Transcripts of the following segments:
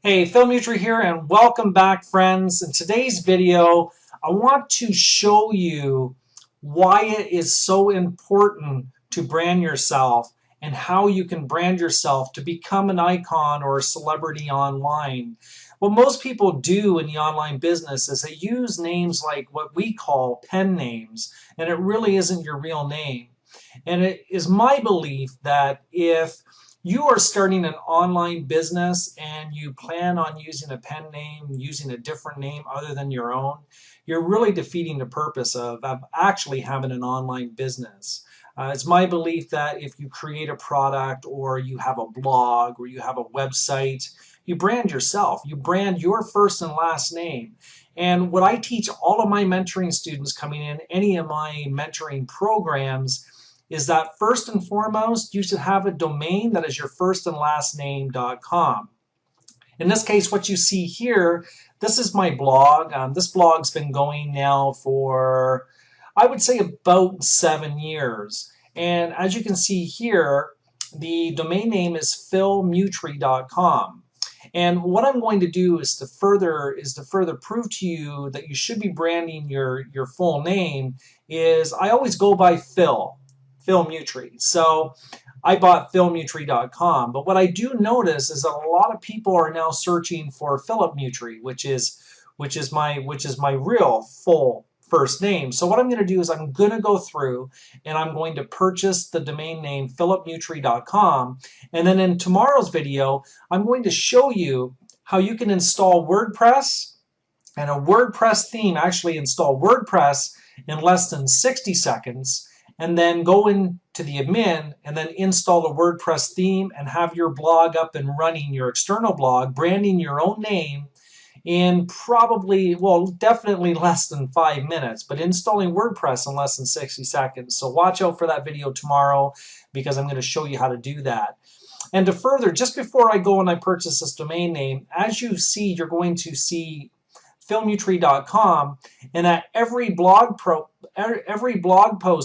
Hey, Phil Mutry here, and welcome back, friends. In today's video, I want to show you why it is so important to brand yourself and how you can brand yourself to become an icon or a celebrity online. What most people do in the online business is they use names like what we call pen names, and it really isn't your real name. And it is my belief that if you are starting an online business and you plan on using a pen name, using a different name other than your own, you're really defeating the purpose of actually having an online business. It's my belief that if you create a product or you have a blog or you have a website, you brand yourself. You brand your first and last name. And what I teach all of my mentoring students coming in, any of my mentoring programs, is that first and foremost, you should have a domain that is your first and last name.com. In this case, what you see here, this is my blog. This blog's been going now for, I would say, about 7 years. And as you can see here, the domain name is philmutry.com. And what I'm going to do is to further prove to you that you should be branding your full name is I always go by Phil Mutry. So I bought philmutry.com, but what I do notice is that a lot of people are now searching for Philip Mutry, which is my real full first name. So what I'm going to do is I'm going to go through and I'm going to purchase the domain name philipmutry.com, and then in tomorrow's video I'm going to show you how you can install WordPress and a WordPress theme, actually install WordPress in less than 60 seconds, and then go into the admin and then install a WordPress theme and have your blog up and running, your external blog, branding your own name in probably, well, definitely less than 5 minutes, but installing WordPress in less than 60 seconds. So watch out for that video tomorrow because I'm going to show you how to do that. And to further, just before I go and I purchase this domain name, as you see, you're going to see philmutry.com, and at every blog post,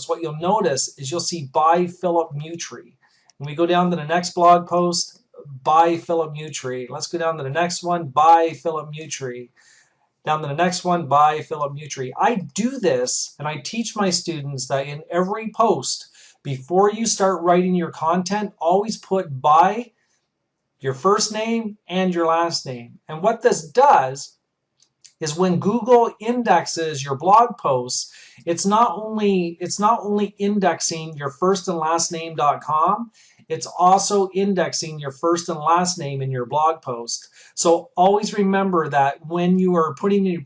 what you'll notice is you'll see by Philip Mutry. And we go down to the next blog post, by Philip Mutry. Let's go down to the next one, by Philip Mutry. Down to the next one, by Philip Mutry. I do this and I teach my students that in every post, before you start writing your content, always put by your first name and your last name. And what this does is when Google indexes your blog posts, it's not only indexing your first and last name.com, it's also indexing your first and last name in your blog post. So always remember that when you are putting your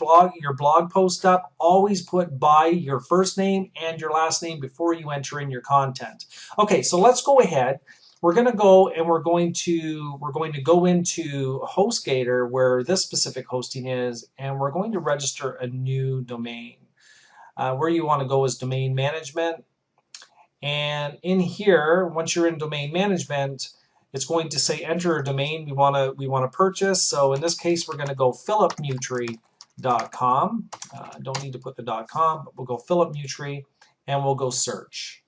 blog post up, always put by your first name and your last name before you enter in your content. Okay, so let's go ahead. We're going to go and we're going to go into HostGator, where this specific hosting is, and we're going to register a new domain. Where you want to go is domain management, and in here, once you're in domain management, it's going to say enter a domain we want to purchase. So in this case, we're going to go philipmutry.com. Don't need to put the .com, but we'll go philipmutry and we'll go search.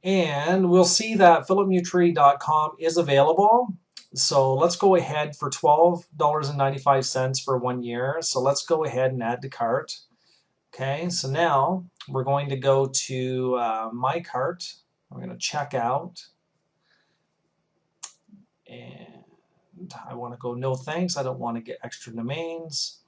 And we'll see that philipmutry.com is available. So let's go ahead for $12.95 for 1 year. So let's go ahead and add to cart. Okay, so now we're going to go to my cart. We're going to check out. And I want to go no thanks. I don't want to get extra domains.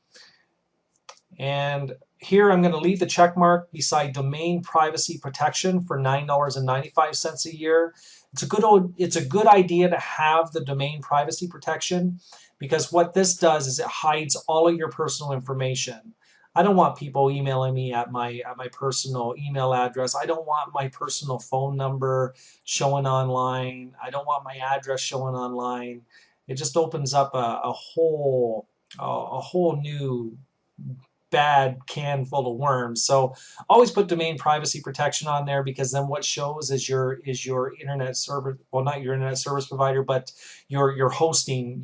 And here I'm going to leave the check mark beside domain privacy protection for $9.95 a year. It's a good idea to have the domain privacy protection, because what this does is it hides all of your personal information. I don't want people emailing me at my personal email address. I don't want my personal phone number showing online. I don't want my address showing online. It just opens up a whole new bad can full of worms. So always put domain privacy protection on there, because then what shows is your internet server, well, not your internet service provider, but your hosting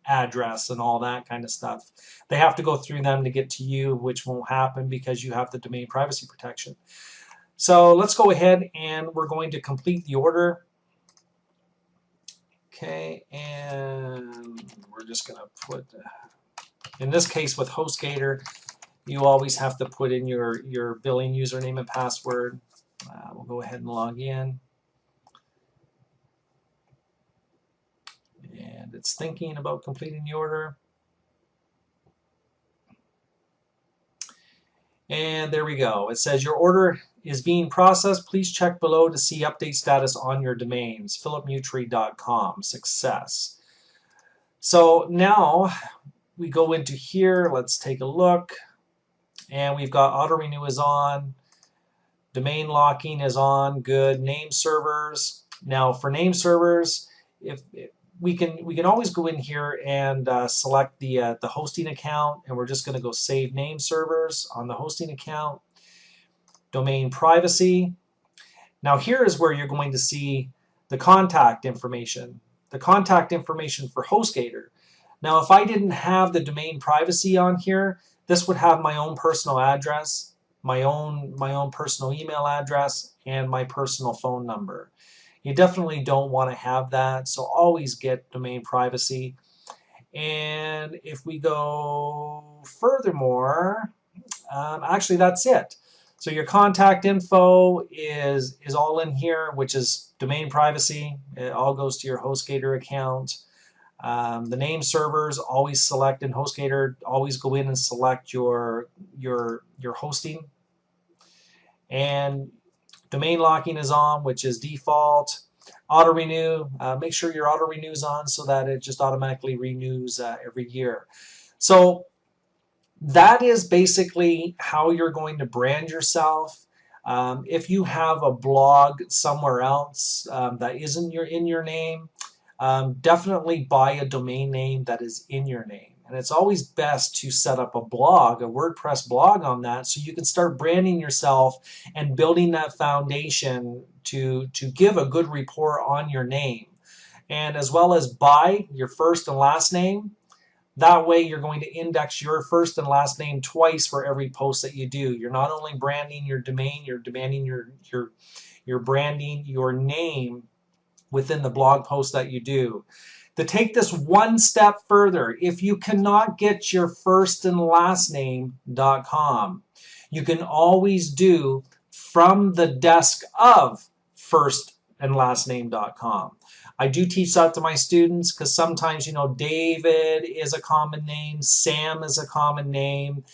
address and all that kind of stuff. They have to go through them to get to you, which won't happen because you have the domain privacy protection. So let's go ahead and we're going to complete the order. Okay, and we're just going to put, in this case with HostGator, you always have to put in your billing username and password. We'll go ahead and log in. And it's thinking about completing the order. And there we go. It says your order is being processed. Please check below to see update status on your domains. philipmutry.com. Success. So now we go into here. Let's take a look. And we've got auto renew is on. Domain locking is on. Good. Name servers. Now for name servers, if we can always go in here and select the hosting account, and we're just going to go save name servers on the hosting account. Domain privacy. Now here is where you're going to see the contact information. The contact information for HostGator. Now if I didn't have the domain privacy on here, this would have my own personal address, my own personal email address, and my personal phone number. You definitely don't want to have that, so always get domain privacy. And if we go furthermore, actually that's it. So your contact info is all in here, which is domain privacy. It all goes to your HostGator account. The name servers, always select in HostGator, always go in and select your hosting. And domain locking is on, which is default. Auto renew, make sure your auto renew is on so that it just automatically renews every year. So that is basically how you're going to brand yourself. If you have a blog somewhere else that isn't in your name, definitely buy a domain name that is in your name. And it's always best to set up a blog, a WordPress blog on that, so you can start branding yourself and building that foundation to give a good rapport on your name. And as well as buy your first and last name. That way you're going to index your first and last name twice for every post that you do. You're not only branding your domain, you're demanding you're branding your name within the blog post that you do. To take this one step further, if you cannot get your first and last name.com, you can always do from the desk of first and last name.com. I do teach that to my students because sometimes, David is a common name, Sam is a common name.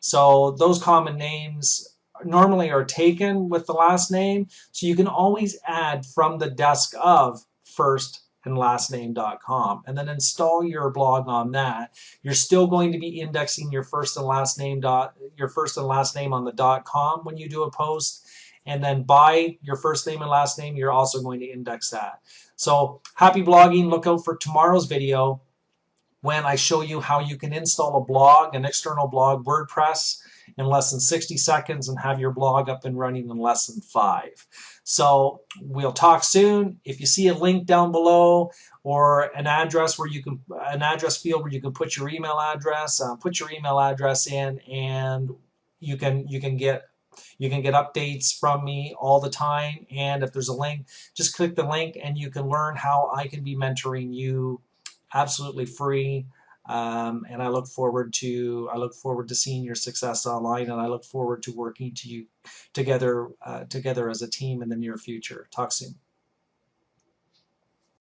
So those common names normally are taken with the last name. So you can always add from the desk of first and last name.com and then install your blog on that. You're still going to be indexing your first and last name on the .com when you do a post. And then by your first name and last name, you're also going to index that. So happy blogging. Look out for tomorrow's video when I show you how you can install a blog, an external blog, WordPress, in less than 60 seconds and have your blog up and running in less than 5. So we'll talk soon. If you see a link down below or an address field where you can put your email address, put your email address in, and you can get updates from me all the time. And if there's a link, just click the link and you can learn how I can be mentoring you absolutely free. And I look forward to seeing your success online, and I look forward to working together as a team in the near future. Talk soon.